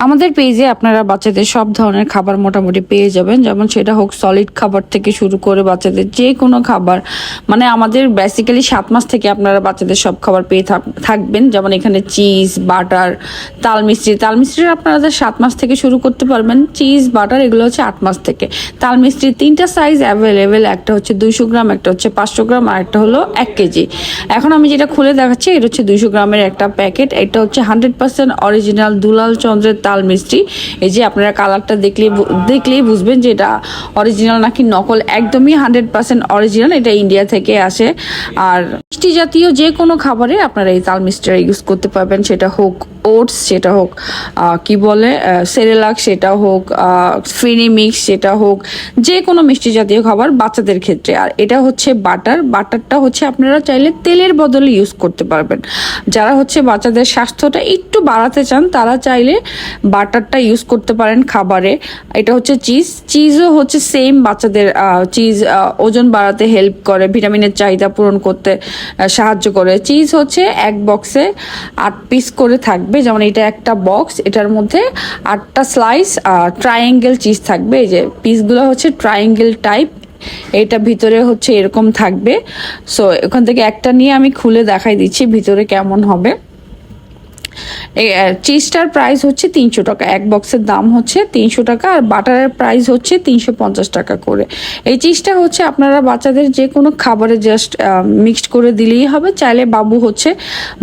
আমাদের পেজে আপনারা বাচ্চাদের সব ধরনের খাবার মোটামুটি পেয়ে যাবেন, যেমন সেটা হোক সলিড খাবার থেকে শুরু করে বাচ্চাদের যে কোনো খাবার। মানে আমাদের বেসিক্যালি 7 মাস থেকে আপনারা বাচ্চাদের সব খাবার পেয়ে থাকবেন। যেমন এখানে চিজ, বাটার, তাল মিষ্টির আপনারা 7 মাস থেকে শুরু করতে পারবেন। চিজ, বাটার এগুলো হচ্ছে 8 মাস থেকে। তাল মিষ্টির 3টা সাইজ অ্যাভেলেবেল, একটা হচ্ছে 200 গ্রাম, একটা হচ্ছে 500 গ্রাম, আর একটা হলো 1 কেজি। এখন আমি যেটা খুলে দেখাচ্ছি এটা হচ্ছে 200 গ্রামের একটা প্যাকেট। এটা হচ্ছে 100% অরিজিনাল দুলাল চন্দ্রের তাল মিষ্টি। এই যে আপনারা কালারটা দেখলেই বুঝবেন যে এটা অরিজিনাল নাকি নকল। একদমই 100% অরিজিনাল, এটা ইন্ডিয়া থেকে আসে। আর মিষ্টি জাতীয় যে কোনো খাবারে আপনারা এই তাল মিষ্টিটা ইউজ করতে পারবেন, সেটা হোক ওটস, সেটা হোক কি বলে সেরেলাক, সেটা হোক ফিনি মিক্স, সেটা হোক যে কোনো মিষ্টি জাতীয় খাবার বাচ্চাদের ক্ষেত্রে। আর এটা হচ্ছে বাটারটা হচ্ছে আপনারা চাইলে তেলের বদলে ইউজ করতে পারবেন। যারা হচ্ছে বাচ্চাদের স্বাস্থ্যটা একটু বাড়াতে চান তারা চাইলে বাটারটা ইউজ করতে পারেন খাবারে। এটা হচ্ছে চিজও হচ্ছে সেম, বাচ্চাদের চিজ ওজন বাড়াতে হেল্প করে, ভিটামিনের চাহিদা পূরণ করতে সাহায্য করে। চিজ হচ্ছে এক বক্সে 8 পিস করে থাকবে, যেমন এটা একটা বক্স, এটার মধ্যে 8টা স্লাইস ট্রায়াঙ্গেল চিজ থাকবে। এই যে পিসগুলো হচ্ছে ট্রায়াঙ্গেল টাইপ, এটা ভিতরে হচ্ছে এরকম থাকবে। সো এখান থেকে একটা নিয়ে আমি খুলে দেখাই দিচ্ছি ভিতরে কেমন হবে। এই চিজটার প্রাইস হচ্ছে 300 টাকা, এক বক্সের দাম হচ্ছে 300 টাকা, আর বাটারের প্রাইস হচ্ছে 350 টাকা করে। এই চিজটা হচ্ছে আপনারা বাচ্চাদের যে কোনো খাবারে জাস্ট মিক্সড করে দিলেই হবে। চাইলে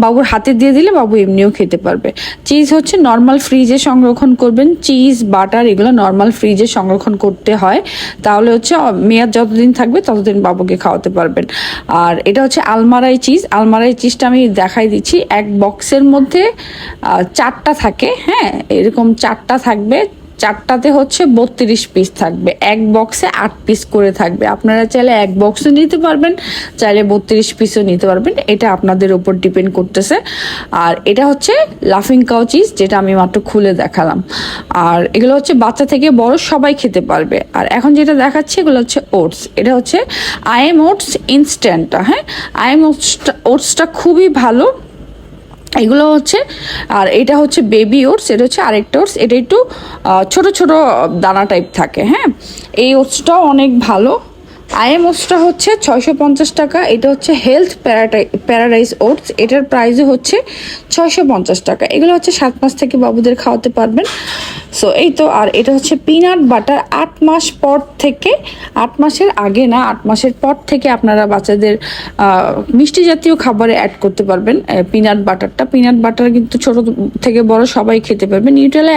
বাবুর হাতে দিয়ে দিলে বাবু এমনিও খেতে পারবে। চিজ হচ্ছে নর্মাল ফ্রিজে সংরক্ষণ করবেন। চিজ, বাটার এগুলো নর্মাল ফ্রিজে সংরক্ষণ করতে হয়, তাহলে হচ্ছে মেয়াদ যতদিন থাকবে ততদিন বাবুকে খাওয়াতে পারবেন। আর এটা হচ্ছে আলমারাই চিজটা আমি দেখাই দিচ্ছি। এক বক্সের মধ্যে 4টা থাকে, হ্যাঁ এরকম 4টা থাকবে। 4টাতে হচ্ছে 32 পিস থাকবে, এক বক্সে 8 পিস করে থাকবে। আপনারা চাইলে এক বক্সও নিতে পারবেন, চাইলে 32 পিসও নিতে পারবেন, এটা আপনাদের উপর ডিপেন্ড করতেছে। আর এটা হচ্ছে লাফিং কাউ চিজ, যেটা আমি মাত্র খুলে দেখালাম। আর এগুলো হচ্ছে বাচ্চা থেকে বড় সবাই খেতে পারবে। আর এখন যেটা দেখাচ্ছি এগুলো হচ্ছে ওটস, এটা হচ্ছে আইএম ওটস ইনস্ট্যান্টটা। হ্যাঁ, আইএম ওটসটা খুবই ভালো এগুলো হচ্ছে। আর এটা হচ্ছে বেবি ওটস, এটা হচ্ছে আরেকটা ওটস, এটা একটু ছোট ছোট দানা টাইপ থাকে। হ্যাঁ, এই ওটসটাও অনেক ভালো। আইএম ওটসটা হচ্ছে 650 টাকা। এটা হচ্ছে হেলথ প্যারাডাইস ওটস, এটার প্রাইসও হচ্ছে 650 টাকা। এগুলো হচ্ছে 7 মাস থেকে বাবুদের খাওয়াতে পারবেন। সো এই তো। আর এটা হচ্ছে পিনাট বাটার, 8 মাস পর থেকে, 8 মাসের আগে না, 8 মাসের পর থেকে আপনারা বাচ্চাদের মিষ্টি জাতীয় খাবারে অ্যাড করতে পারবেন পিনাট বাটার কিন্তু ছোট থেকে বড় সবাই খেতে পারবে। নিউট্রেলা